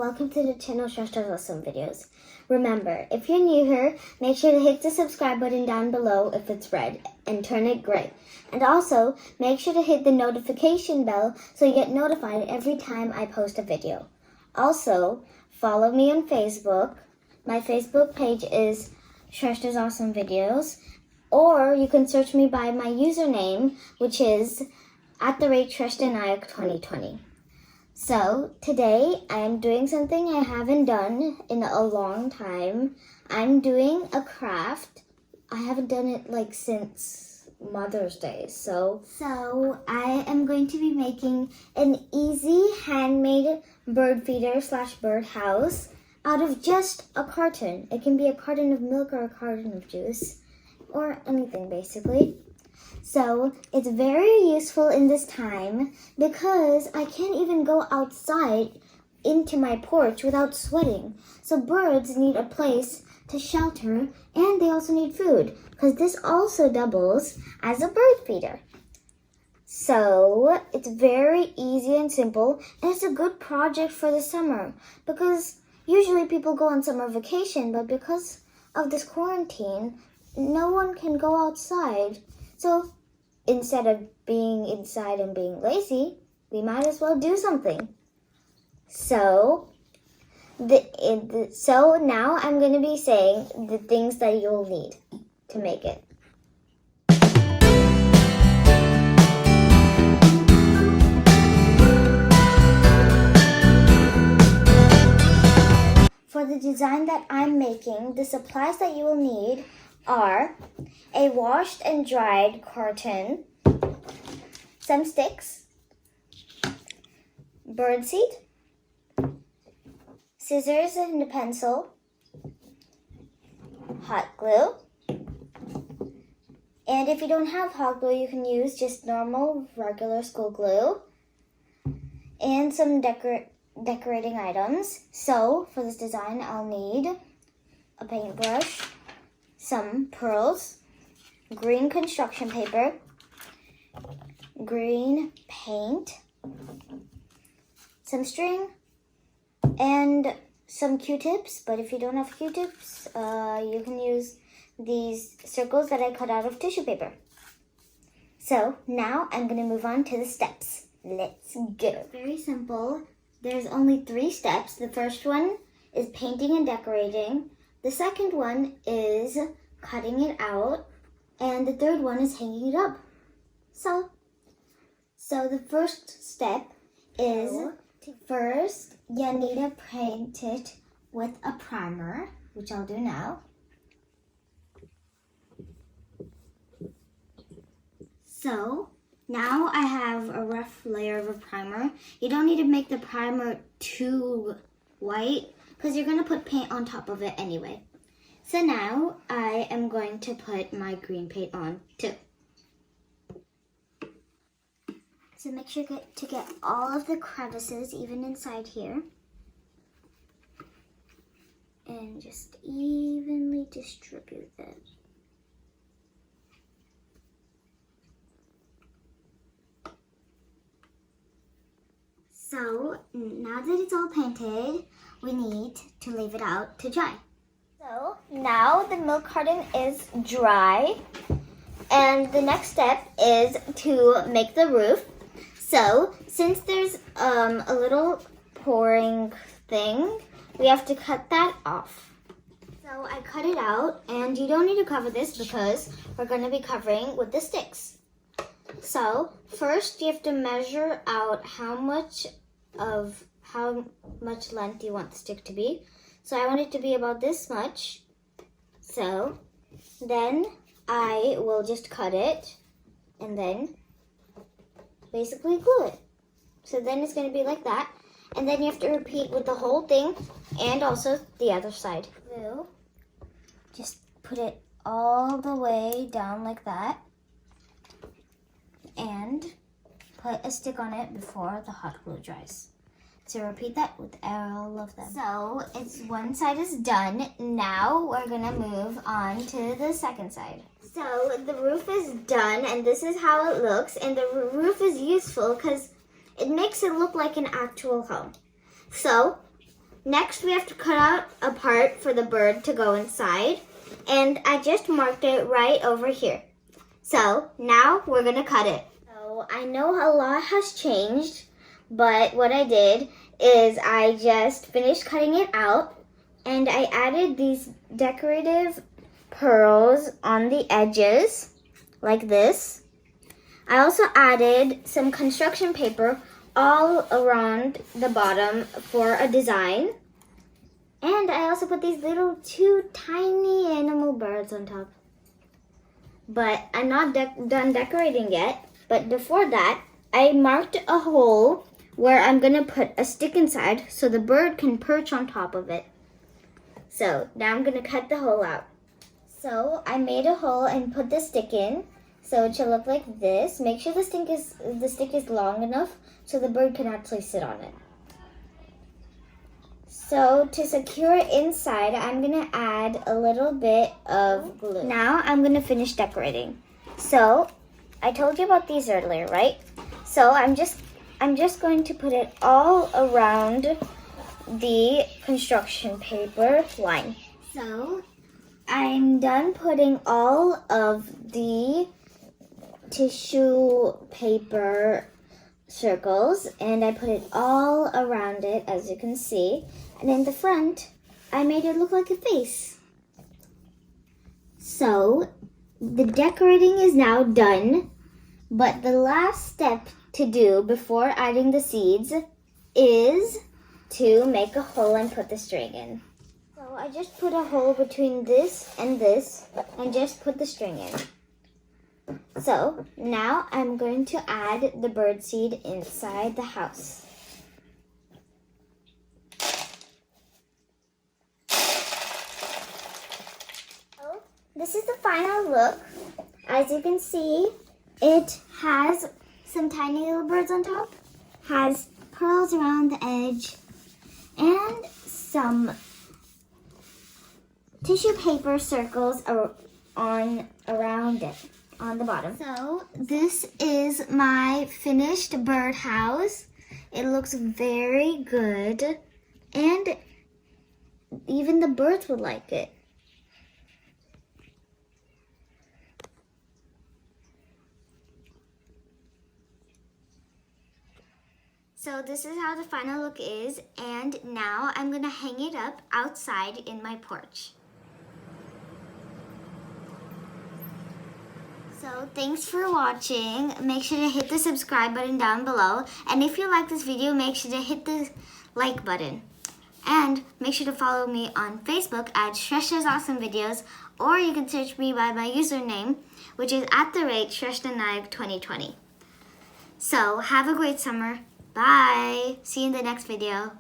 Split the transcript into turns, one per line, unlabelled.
welcome to the channel Shashta's Awesome Videos. Remember, if you're new here, make sure to hit the subscribe button down below if it's red and turn it gray. And also, make sure to hit the notification bell so you get notified every time I post a video. Also, follow me on Facebook. My Facebook page is Shashta's Awesome Videos. Or you can search me by my username, which is @ShresthaNayak2020. So, today I am doing something I haven't done in a long time. I'm doing a craft. I haven't done it since Mother's Day. So I am going to be making an easy handmade bird feeder / bird house out of just a carton. It can be a carton of milk or a carton of juice or anything basically. So it's very useful in this time because I can't even go outside into my porch without sweating. So birds need a place to shelter and they also need food because this also doubles as a bird feeder. So it's very easy and simple, and it's a good project for the summer because usually people go on summer vacation, but because of this quarantine, no one can go outside. So instead of being inside and being lazy, we might as well do something. So now I'm going to be saying the things that you'll need to make it. For the design that I'm making, the supplies that you will need are a washed and dried carton, some sticks, birdseed, scissors and a pencil, hot glue, and if you don't have hot glue, you can use just normal regular school glue, and some decorating items. So for this design, I'll need a paintbrush, some pearls, green construction paper, green paint, some string, and some Q-tips. But if you don't have Q-tips, you can use these circles that I cut out of tissue paper. So now I'm going to move on to the steps. Let's go. Very simple. There's only 3 steps. The first one is painting and decorating. The second one is cutting it out, and the third one is hanging it up. So the first step is first you need to paint it with a primer, which I'll do now. So now I have a rough layer of a primer. You don't need to make the primer too white because you're going to put paint on top of it anyway. So now I am going to put my green paint on too. So make sure to get all of the crevices even inside here. And just evenly distribute it. So now that it's all painted, we need to leave it out to dry. So now the milk carton is dry, and the next step is to make the roof. So since there's a little pouring thing, we have to cut that off. So I cut it out, and you don't need to cover this because we're going to be covering with the sticks. So first you have to measure out how much length you want the stick to be. So I want it to be about this much. So then I will just cut it and then basically glue it. So then it's going to be like that. And then you have to repeat with the whole thing and also the other side. Glue. Just put it all the way down like that. And put a stick on it before the hot glue dries. So repeat that with all of them. So it's one side is done. Now we're gonna move on to the second side. So the roof is done, and this is how it looks. And the roof is useful because it makes it look like an actual home. So Next, we have to cut out a part for the bird to go inside. And I just marked it right over here. So now we're gonna cut it. So I know a lot has changed, but what I did is I just finished cutting it out and I added these decorative pearls on the edges like this. I also added some construction paper all around the bottom for a design. And I also put these little two tiny animal birds on top. But I'm not done decorating yet. But before that, I marked a hole where I'm going to put a stick inside so the bird can perch on top of it. So now I'm going to cut the hole out. So I made a hole and put the stick in. So it should look like this. Make sure the stick is long enough so the bird can actually sit on it. So to secure it inside, I'm gonna add a little bit of glue. Now I'm gonna finish decorating. So I told you about these earlier, right? So I'm just going to put it all around the construction paper line. So I'm done putting all of the tissue paper circles and I put it all around it, as you can see. And in the front, I made it look like a face. So the decorating is now done, but the last step to do before adding the seeds is to make a hole and put the string in. So I just put a hole between this and just put the string in. So now I'm going to add the bird seed inside the house. So this is the final look. As you can see, it has some tiny little birds on top, has pearls around the edge, and some tissue paper circles around it on the bottom. So this is my finished birdhouse. It looks very good and even the birds would like it. So this is how the final look is, and now I'm gonna hang it up outside in my porch. So thanks for watching. Make sure to hit the subscribe button down below. And if you like this video, make sure to hit the like button. And make sure to follow me on Facebook at Shreshna's Awesome Videos, or you can search me by my username, which is @ShreshnaNayak2020. So have a great summer. Bye. See you in the next video.